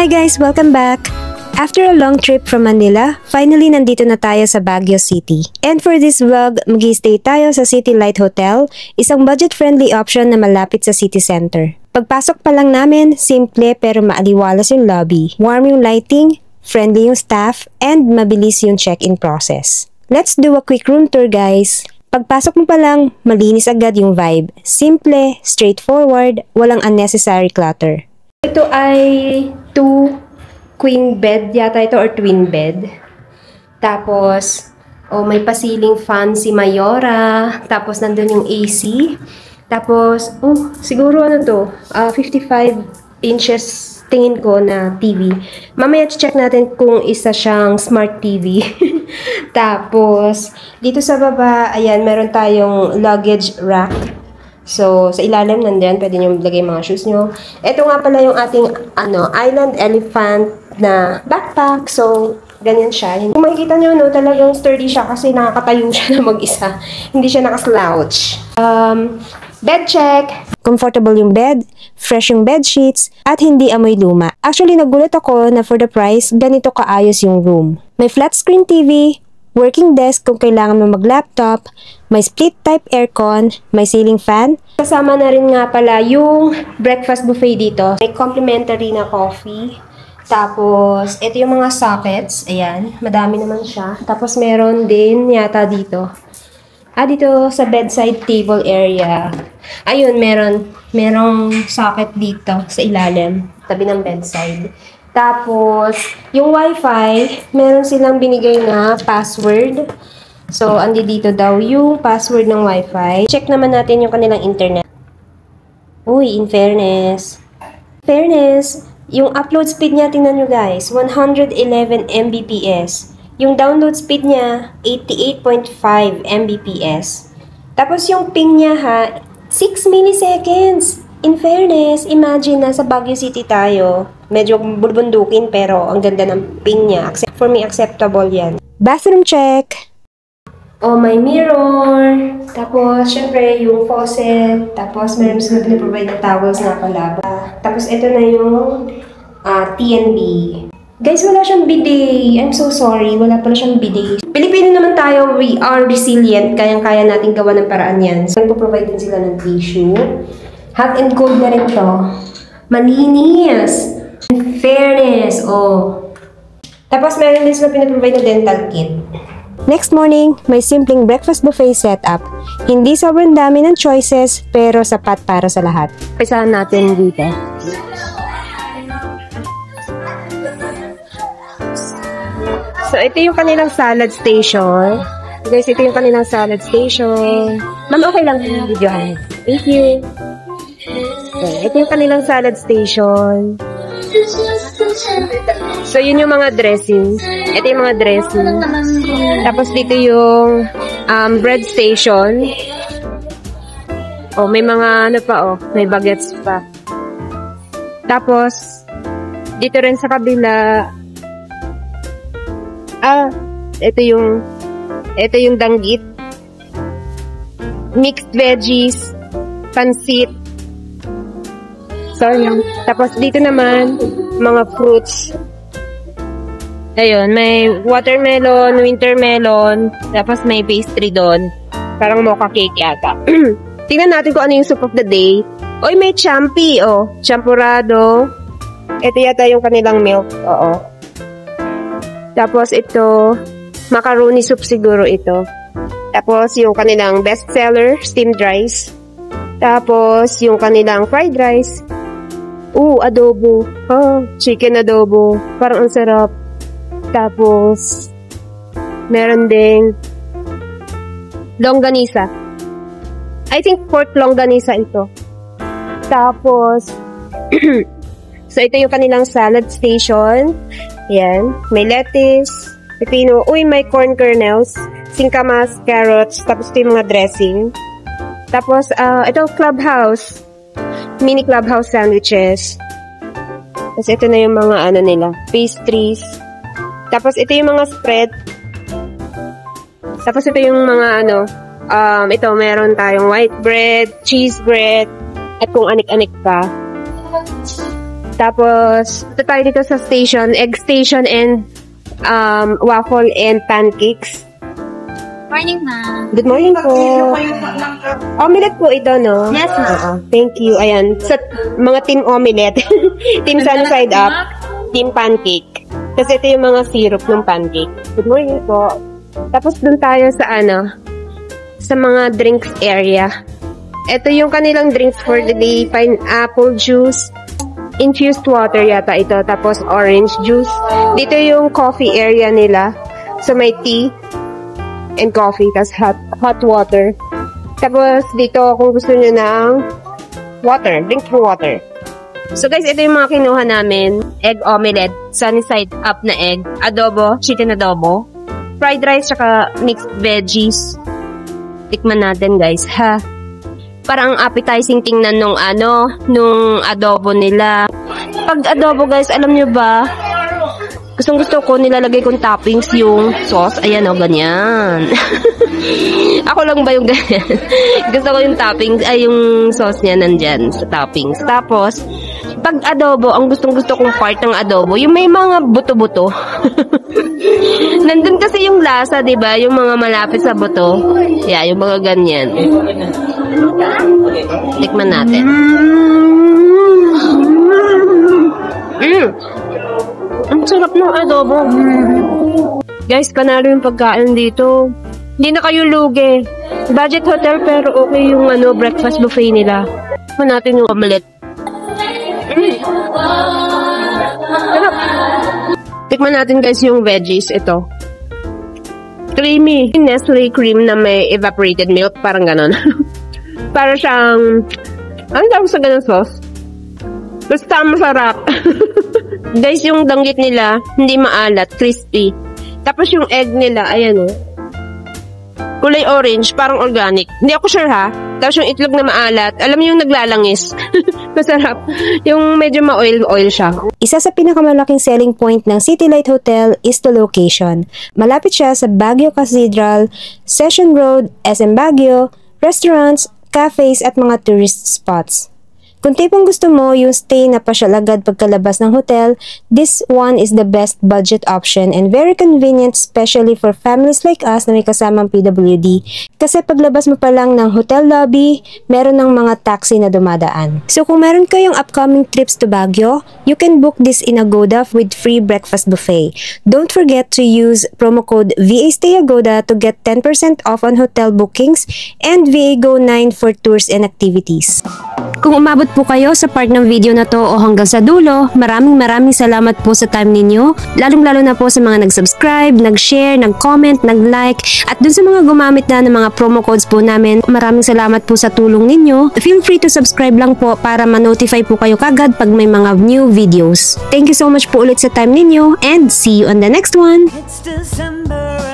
Hi guys! Welcome back! After a long trip from Manila, finally nandito na tayo sa Baguio City. And for this vlog, mag-stay tayo sa City Light Hotel, isang budget-friendly option na malapit sa city center. Pagpasok pa lang namin, simple pero maaliwalas yung lobby. Warm yung lighting, friendly yung staff, and mabilis yung check-in process. Let's do a quick room tour guys! Pagpasok mo pa lang, malinis agad yung vibe. Simple, straightforward, walang unnecessary clutter. Ito ay 2 queen bed yata ito or twin bed. Tapos, may pasiling fan si Mayora. Tapos, nandun yung AC. Tapos, siguro ano to, 55 inches tingin ko na TV. Mamaya check natin kung isa siyang smart TV. Tapos, dito sa baba, ayan, meron tayong luggage rack. So, sa ilalim nandiyan, pwede nyo lagay mga shoes nyo. Ito nga pala yung ating Island Elephant na backpack. So, ganyan siya. Kung makikita nyo, no, talagang sturdy siya kasi nakakatayo siya na mag-isa. Hindi siya nakaslouch. Bed check. Comfortable yung bed, fresh yung bed sheets, at hindi amoy luma. Actually, nagulat ako na for the price, ganito kaayos yung room. May flat screen TV, working desk kung kailangan mo mag-laptop, may split-type aircon, may ceiling fan. Kasama na rin nga pala yung breakfast buffet dito. May complimentary na coffee. Tapos, ito yung mga sockets. Ayan, madami naman siya. Tapos, meron din yata dito. Dito sa bedside table area. Ayun, merong socket dito sa ilalim, tabi ng bedside. Tapos, yung wifi, meron silang binigay na password. So, andi dito daw yung password ng wifi. Check naman natin yung kanilang internet. Uy, in fairness. Yung upload speed niya, tingnan nyo guys, 111 Mbps. Yung download speed niya, 88.5 Mbps. Tapos yung ping niya 6 milliseconds. In fairness, imagine nasa Baguio City tayo. Medyo bulbundukin pero ang ganda ng ping niya. For me, acceptable yan. Bathroom check. May mirror. Tapos, syempre, yung faucet. Tapos, meron sila pinaprovide na towels na pala. Tapos, ito na yung TNB. Guys, wala siyang bidet. I'm so sorry. Wala pala siyang bidet. Pilipino naman tayo. We are resilient. Kayang-kaya natin gawa ng paraan yan. So, nagpo-provide din sila ng tissue. Hot and cold na rin to. Malinis. In fairness. Tapos, meron din sila pinaprovide na dental kit. Next morning, may simpleng breakfast buffet setup. Hindi sobrang dami ng choices, pero sapat para sa lahat. Pisahan natin dito. So, ito yung kanilang salad station. Guys, ito yung kanilang salad station. Ma'am, okay lang yung video. Thank you. Okay, ito yung kanilang salad station. So, yun yung mga dressing. Ito yung mga dressing. Tapos, dito yung bread station. May mga may baguettes pa. Tapos, dito rin sa kabila, ito yung danggit. Mixed veggies, pansit. Sorry. Tapos dito naman, mga fruits. Ayun, may watermelon, winter melon, tapos may pastry doon. Parang mocha cake yata. Tingnan natin kung ano yung soup of the day. May champi, champurado. Ito yata yung kanilang milk, Tapos ito, macaroni soup siguro ito. Tapos yung kanilang best seller, steamed rice. Tapos yung kanilang fried rice. Adobo. Chicken adobo. Parang ang sarap. Tapos, meron ding longganisa. I think pork longganisa ito. Tapos, so ito yung kanilang salad station. Yan. May lettuce, pepino. May corn kernels, singkamas, carrots. Tapos ito yung mga dressing. Tapos, ito clubhouse. Mini clubhouse sandwiches. Tapos ito na yung mga nila. Pastries. Tapos ito yung mga spread. Tapos ito yung mga ito meron tayong white bread, cheese bread, at kung anik-anik pa. Tapos, ito tayo dito sa station, egg station and waffle and pancakes. Morning, ma'am. Good morning po. Omelette po ito, no? Yes, ma'am. Thank you. Ayan, sa mga team omelette. Team sunny side up, team pancake. Kasi ito yung mga syrup ng pancake. Good morning po. Tapos dun tayo sa sa mga drinks area. Ito yung kanilang drinks for the day. Pineapple juice, infused water yata ito, tapos orange juice. Dito yung coffee area nila. So may tea and coffee, tas hot water. Tapos dito kung gusto nyo ng water, drink for water. So guys, ito yung mga kinuha namin. Egg omelette, sunny side up na egg, adobo, chicken adobo, fried rice, tsaka mixed veggies. Tikman natin guys, ha. Parang appetizing tingnan nung adobo nila. Pag adobo guys, alam nyo ba, gustong-gusto ko, nilalagay kong toppings yung sauce. Ayan o, ganyan. Ako lang ba yung ganyan? Gusto ko yung toppings, yung sauce niya nandyan sa toppings. Tapos, pag adobo, ang gustong-gusto kong part ng adobo, yung may mga buto-buto. Nandun kasi yung lasa, diba? Yung mga malapit sa buto. Yeah, yung mga ganyan. Tikman natin. Ang sarap ng adobo. Guys, panalo yung pagkain dito. Hindi na kayo lugi. Budget hotel pero okay yung breakfast buffet nila. Tikman natin yung omelette. Sarap. Tikman natin guys yung veggies. Ito. Creamy. Nestle cream na may evaporated milk. Parang ganon. Para siyang... Ano tawag sa ganon sauce? Basta masarap. Guys, yung danggit nila, hindi maalat, crispy. Tapos yung egg nila, ayan o. Kulay orange, parang organic. Hindi ako sure ha. Tapos yung itlog na maalat, alam niyo yung naglalangis. Masarap. Yung medyo ma-oil siya. Isa sa pinakamalaking selling point ng City Light Hotel is the location. Malapit siya sa Baguio Cathedral, Session Road, SM Baguio, restaurants, cafes at mga tourist spots. Kung tipong gusto mo yung stay na pasyal agad pagkalabas ng hotel, this one is the best budget option and very convenient especially for families like us na may kasamang PWD. Kasi paglabas mo pa lang ng hotel lobby, meron ng mga taxi na dumadaan. So kung meron kayong upcoming trips to Baguio, you can book this in Agoda with free breakfast buffet. Don't forget to use promo code VASTAYAGODA to get 10% off on hotel bookings and VAGO9 for tours and activities. Kung umabot po kayo sa part ng video na to o hanggang sa dulo, maraming salamat po sa time ninyo. Lalong-lalo na po sa mga nag-subscribe, nag-share, nag-comment, nag-like, at dun sa mga gumamit na ng mga promo codes po namin, maraming salamat po sa tulong ninyo. Feel free to subscribe lang po para ma-notify po kayo kagad pag may mga new videos. Thank you so much po ulit sa time ninyo and see you on the next one! It's December.